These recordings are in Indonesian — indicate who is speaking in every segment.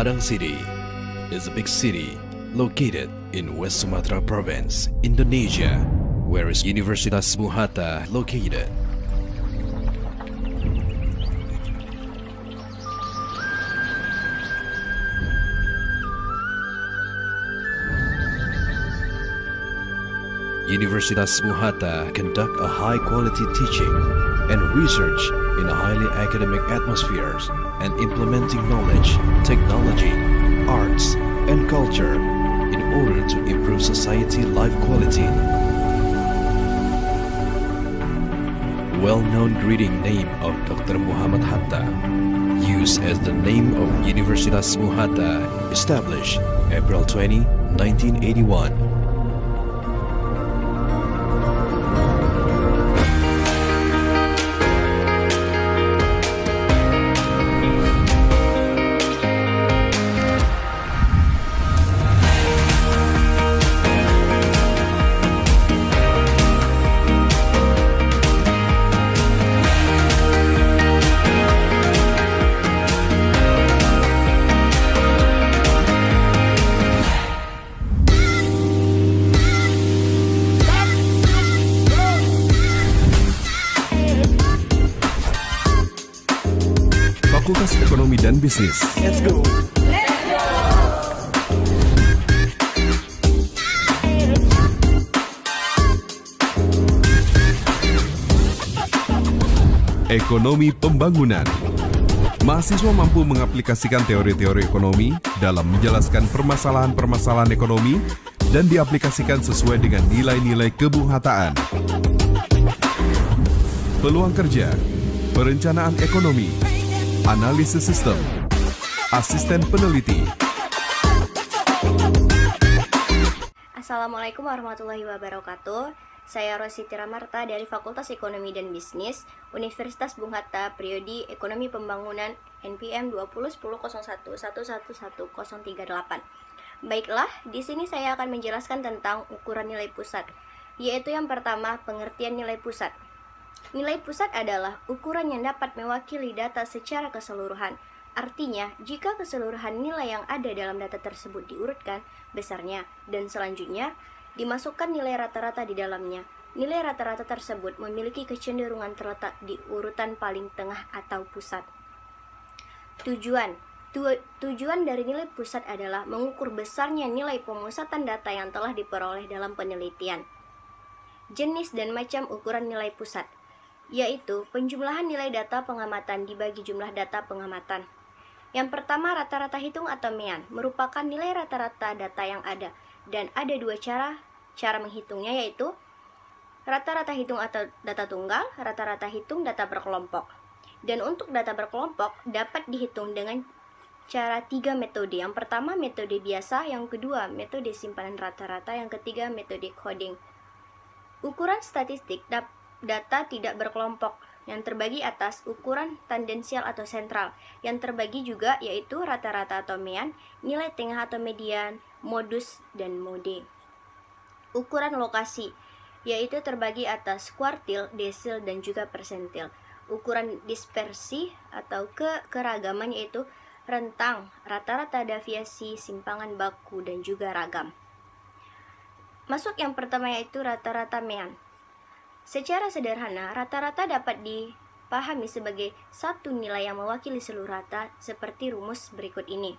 Speaker 1: Padang City is a big city located in West Sumatra Province, Indonesia, where is Universitas Bung Hatta located. Universitas Bung Hatta conduct a high-quality teaching and research in a highly academic atmospheres and implementing knowledge, technology, arts, and culture in order to improve society life quality. Well-known greeting name of Dr. Muhammad Hatta, used as the name of Universitas Bung Hatta, established April 20, 1981.
Speaker 2: Fakultas Ekonomi dan Bisnis.
Speaker 3: Let's go.
Speaker 2: Ekonomi Pembangunan. Mahasiswa mampu mengaplikasikan teori-teori ekonomi dalam menjelaskan permasalahan-permasalahan ekonomi dan diaplikasikan sesuai dengan nilai-nilai kebunghataan. Peluang kerja, perencanaan ekonomi, analisis sistem, asisten peneliti.
Speaker 4: Assalamualaikum warahmatullahi wabarakatuh. Saya Rosi Tiramarta dari Fakultas Ekonomi dan Bisnis Universitas Bung Hatta, Prodi Ekonomi Pembangunan NPM 201011111038. Baiklah, di sini saya akan menjelaskan tentang ukuran nilai pusat, yaitu yang pertama, pengertian nilai pusat. Nilai pusat adalah ukuran yang dapat mewakili data secara keseluruhan. Artinya, jika keseluruhan nilai yang ada dalam data tersebut diurutkan besarnya dan selanjutnya dimasukkan nilai rata-rata di dalamnya, nilai rata-rata tersebut memiliki kecenderungan terletak di urutan paling tengah atau pusat. Tujuan dari nilai pusat adalah mengukur besarnya nilai pemusatan data yang telah diperoleh dalam penelitian. Jenis dan macam ukuran nilai pusat, yaitu penjumlahan nilai data pengamatan dibagi jumlah data pengamatan. Yang pertama, rata-rata hitung atau MEAN, merupakan nilai rata-rata data yang ada, dan ada dua cara menghitungnya, yaitu rata-rata hitung atau data tunggal, rata-rata hitung data berkelompok. Dan untuk data berkelompok dapat dihitung dengan cara 3 metode. Yang pertama, metode biasa, yang kedua, metode simpanan rata-rata, yang ketiga, metode coding. Ukuran statistik data tidak berkelompok yang terbagi atas ukuran tandensial atau sentral, yang terbagi juga yaitu rata-rata atau MEAN, nilai tengah atau median, modus, dan mode. Ukuran lokasi, yaitu terbagi atas kuartil, desil, dan juga persentil. Ukuran dispersi atau keragaman, yaitu rentang, rata-rata, deviasi, simpangan baku, dan juga ragam. Masuk yang pertama, yaitu rata-rata MEAN. Secara sederhana, rata-rata dapat dipahami sebagai satu nilai yang mewakili seluruh rata seperti rumus berikut ini.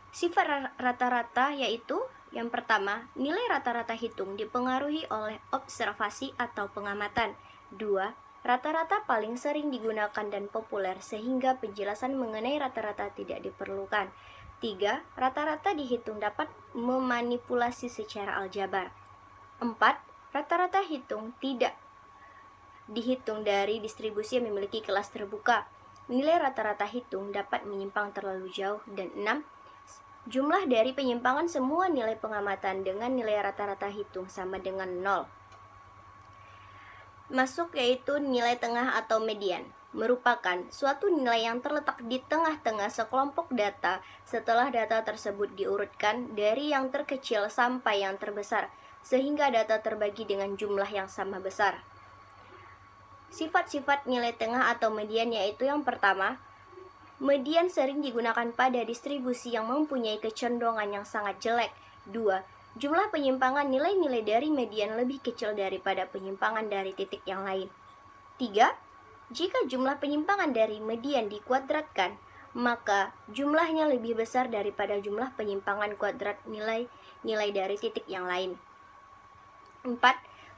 Speaker 4: Sifat rata-rata yaitu yang pertama, nilai rata-rata hitung dipengaruhi oleh observasi atau pengamatan. 2. Rata-rata paling sering digunakan dan populer sehingga penjelasan mengenai rata-rata tidak diperlukan. 3. Rata-rata dihitung dapat memanipulasi secara aljabar. 4. Rata-rata hitung tidak dihitung dari distribusi yang memiliki kelas terbuka. Nilai rata-rata hitung dapat menyimpang terlalu jauh. Dan 6. Jumlah dari penyimpangan semua nilai pengamatan dengan nilai rata-rata hitung sama dengan 0. Masuk yaitu nilai tengah atau median, merupakan suatu nilai yang terletak di tengah-tengah sekelompok data setelah data tersebut diurutkan dari yang terkecil sampai yang terbesar, sehingga data terbagi dengan jumlah yang sama besar. Sifat-sifat nilai tengah atau median yaitu yang pertama, Median sering digunakan pada distribusi yang mempunyai kecenderungan yang sangat jelek. 2. Jumlah penyimpangan nilai-nilai dari median lebih kecil daripada penyimpangan dari titik yang lain. 3. Jika jumlah penyimpangan dari median dikuadratkan, maka jumlahnya lebih besar daripada jumlah penyimpangan kuadrat nilai-nilai dari titik yang lain. 4.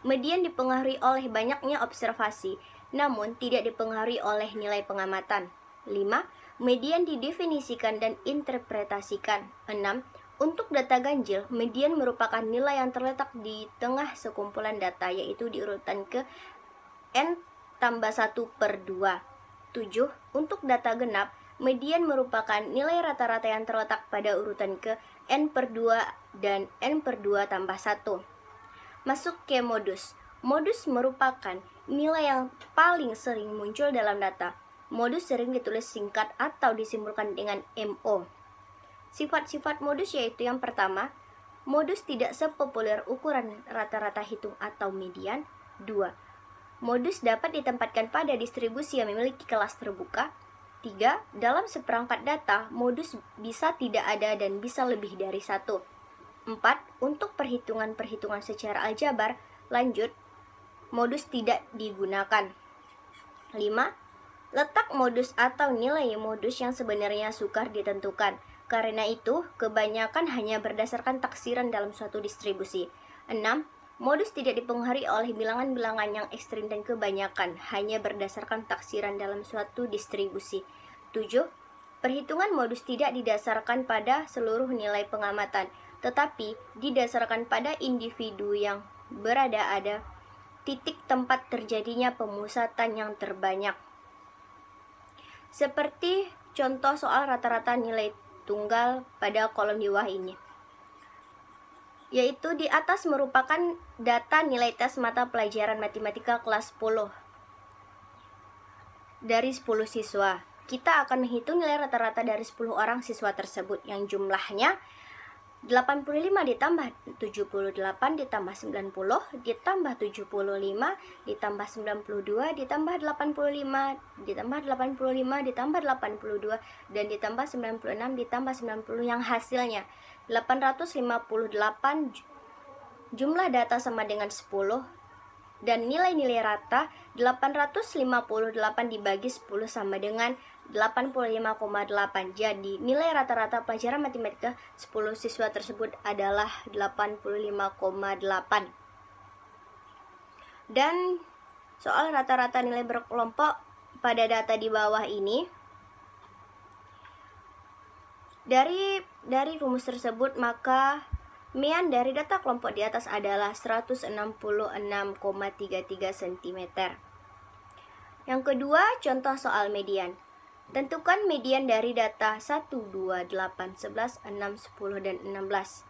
Speaker 4: Median dipengaruhi oleh banyaknya observasi, namun tidak dipengaruhi oleh nilai pengamatan. 5. Median didefinisikan dan interpretasikan. 6. Untuk data ganjil, median merupakan nilai yang terletak di tengah sekumpulan data, yaitu diurutan ke n+1/2. 7. Untuk data genap, median merupakan nilai rata-rata yang terletak pada urutan ke n/2 dan n/2+1. Masuk ke modus. Modus merupakan nilai yang paling sering muncul dalam data. Modus sering ditulis singkat atau disimpulkan dengan MO. Sifat-sifat modus yaitu yang pertama, modus tidak sepopuler ukuran rata-rata hitung atau median. 2. Modus dapat ditempatkan pada distribusi yang memiliki kelas terbuka. 3. Dalam seperangkat data, modus bisa tidak ada dan bisa lebih dari 1. 4. Untuk perhitungan-perhitungan secara aljabar lanjut, modus tidak digunakan. 5. Letak modus atau nilai modus yang sebenarnya sukar ditentukan. Karena itu, kebanyakan hanya berdasarkan taksiran dalam suatu distribusi. 6. Modus tidak dipengaruhi oleh bilangan-bilangan yang ekstrim dan kebanyakan hanya berdasarkan taksiran dalam suatu distribusi. 7. Perhitungan modus tidak didasarkan pada seluruh nilai pengamatan, tetapi didasarkan pada individu yang berada ada titik tempat terjadinya pemusatan yang terbanyak. Seperti contoh soal rata-rata nilai tunggal pada kolom di bawah ini, yaitu di atas merupakan data nilai tes mata pelajaran matematika kelas 10 dari 10 siswa. Kita akan menghitung nilai rata-rata dari 10 orang siswa tersebut yang jumlahnya 85 ditambah 78 ditambah 90 ditambah 75 ditambah 92 ditambah 85 ditambah 85 ditambah 82 dan ditambah 96 ditambah 90 yang hasilnya 858. Jumlah data sama dengan 10 dan nilai-nilai rata 858 dibagi 10 sama dengan 85,8. Jadi nilai rata-rata pelajaran matematika 10 siswa tersebut adalah 85,8. Dan soal rata-rata nilai berkelompok pada data di bawah ini, dari rumus tersebut maka mean dari data kelompok di atas adalah 166,33 cm. Yang kedua, contoh soal median. Tentukan median dari data 1, 2, 8, 11, 6, 10, dan 16.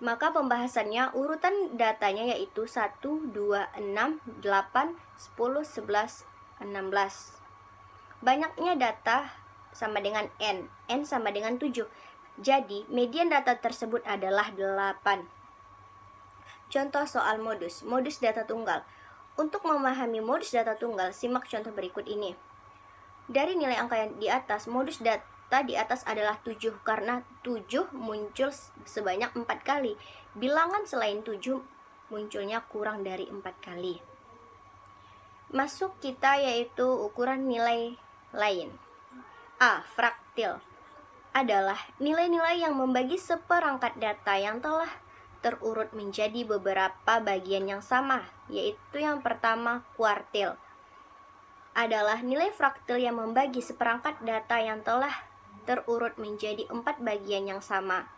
Speaker 4: Maka pembahasannya urutan datanya yaitu 1, 2, 6, 8, 10, 11, 16. Banyaknya data sama dengan N. N sama dengan 7. Jadi, median data tersebut adalah 8. Contoh soal modus. Modus data tunggal. Untuk memahami modus data tunggal, simak contoh berikut ini. Dari nilai angka yang di atas, modus data di atas adalah 7 karena 7 muncul sebanyak 4 kali. Bilangan selain 7 munculnya kurang dari 4 kali. Masuk kita yaitu ukuran nilai lain. A. Fraktil adalah nilai-nilai yang membagi seperangkat data yang telah terurut menjadi beberapa bagian yang sama, yaitu yang pertama kuartil. Adalah nilai fraktil yang membagi seperangkat data yang telah terurut menjadi 4 bagian yang sama.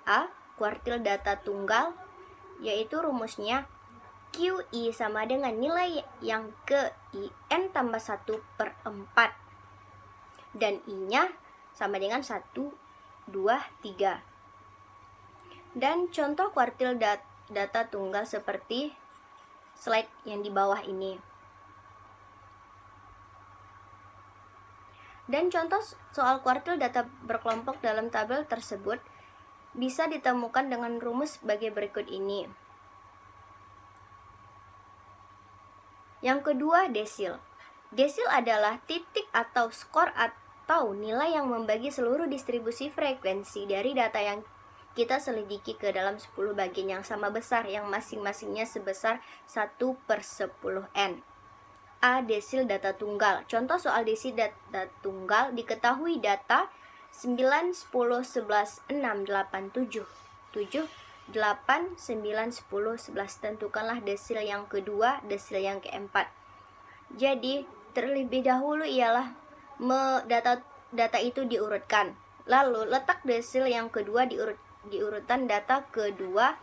Speaker 4: A. Kuartil data tunggal, yaitu rumusnya QI sama dengan nilai yang ke I N tambah 1/4 dan I-nya sama dengan 1, 2, 3. Dan contoh kuartil data tunggal seperti slide yang di bawah ini. Dan contoh soal kuartil data berkelompok dalam tabel tersebut bisa ditemukan dengan rumus sebagai berikut ini. Yang kedua, desil. Desil adalah titik atau skor atau nilai yang membagi seluruh distribusi frekuensi dari data yang kita selidiki ke dalam 10 bagian yang sama besar yang masing-masingnya sebesar 1/10n. A. Desil data tunggal. Contoh soal desil data tunggal, diketahui data 9, 10, 11, 6, 8, 7, 7, 8, 9, 10, 11. Tentukanlah desil yang kedua, desil yang keempat. Jadi, terlebih dahulu ialah data itu diurutkan. Lalu, letak desil yang kedua di urutan data kedua,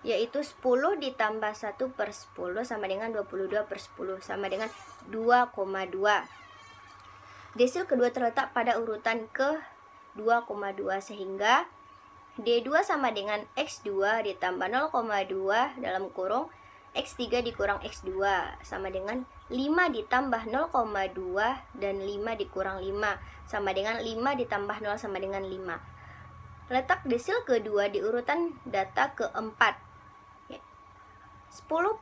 Speaker 4: yaitu 10 ditambah 1/10 sama dengan 22/10 sama dengan 2,2. Desil kedua terletak pada urutan ke 2,2 sehingga D2 sama dengan X2 ditambah 0,2 dalam kurung X3 dikurang X2 sama dengan 5 ditambah 0,2 dan 5 dikurang 5 sama dengan 5 ditambah 0 sama dengan 5. Letak desil kedua di urutan data keempat. 10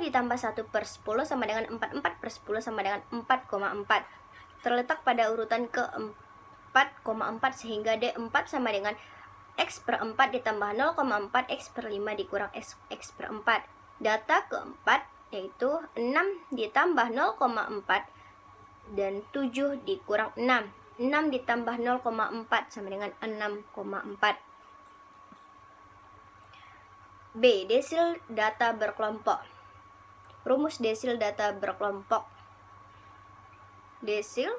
Speaker 4: ditambah 1/10 sama dengan 4/10 sama dengan 4,4. Terletak pada urutan ke 4,4 sehingga D4 sama dengan X/4 ditambah 0,4 X/5 dikurang X/4. Data keempat yaitu 6 ditambah 0,4 dan 7 dikurang 6. 6 ditambah 0,4 sama dengan 6,4. B. Desil data berkelompok. Rumus desil data berkelompok. Desil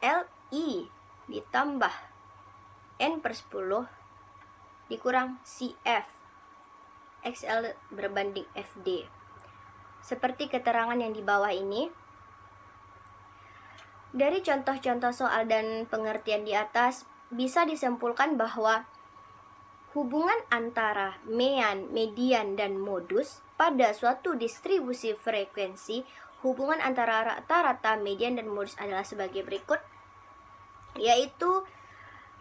Speaker 4: LI ditambah N/10 dikurang CF XL berbanding FD. Seperti keterangan yang di bawah ini. Dari contoh-contoh soal dan pengertian di atas, bisa disimpulkan bahwa hubungan antara median, dan modus pada suatu distribusi frekuensi, hubungan antara rata-rata, median, dan modus adalah sebagai berikut, yaitu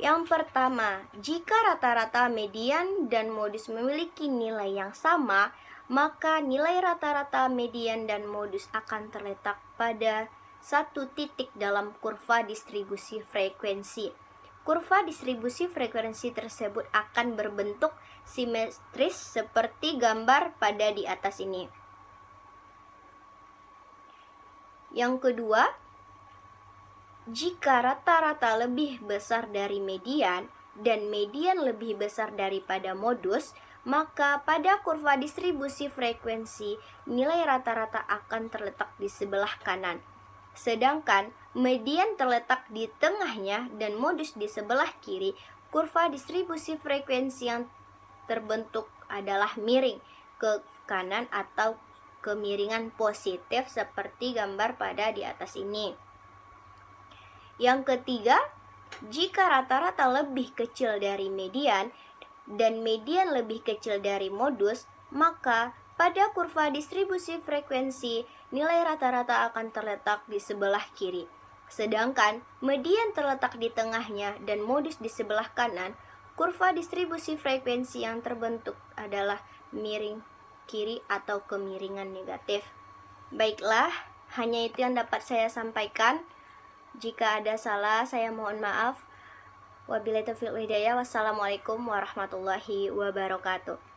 Speaker 4: yang pertama, jika rata-rata, median, dan modus memiliki nilai yang sama, maka nilai rata-rata, median, dan modus akan terletak pada satu titik dalam kurva distribusi frekuensi. Kurva distribusi frekuensi tersebut akan berbentuk simetris seperti gambar pada di atas ini. Yang kedua, jika rata-rata lebih besar dari median dan median lebih besar daripada modus, maka pada kurva distribusi frekuensi nilai rata-rata akan terletak di sebelah kanan. Sedangkan median terletak di tengahnya dan modus di sebelah kiri. Kurva distribusi frekuensi yang terbentuk adalah miring ke kanan atau kemiringan positif seperti gambar pada di atas ini. Yang ketiga, jika rata-rata lebih kecil dari median dan median lebih kecil dari modus, maka pada kurva distribusi frekuensi, nilai rata-rata akan terletak di sebelah kiri. Sedangkan median terletak di tengahnya dan modus di sebelah kanan. Kurva distribusi frekuensi yang terbentuk adalah miring kiri atau kemiringan negatif. Baiklah, hanya itu yang dapat saya sampaikan. Jika ada salah, saya mohon maaf. Wabillahi taufiq wal hidayah. Wassalamualaikum warahmatullahi wabarakatuh.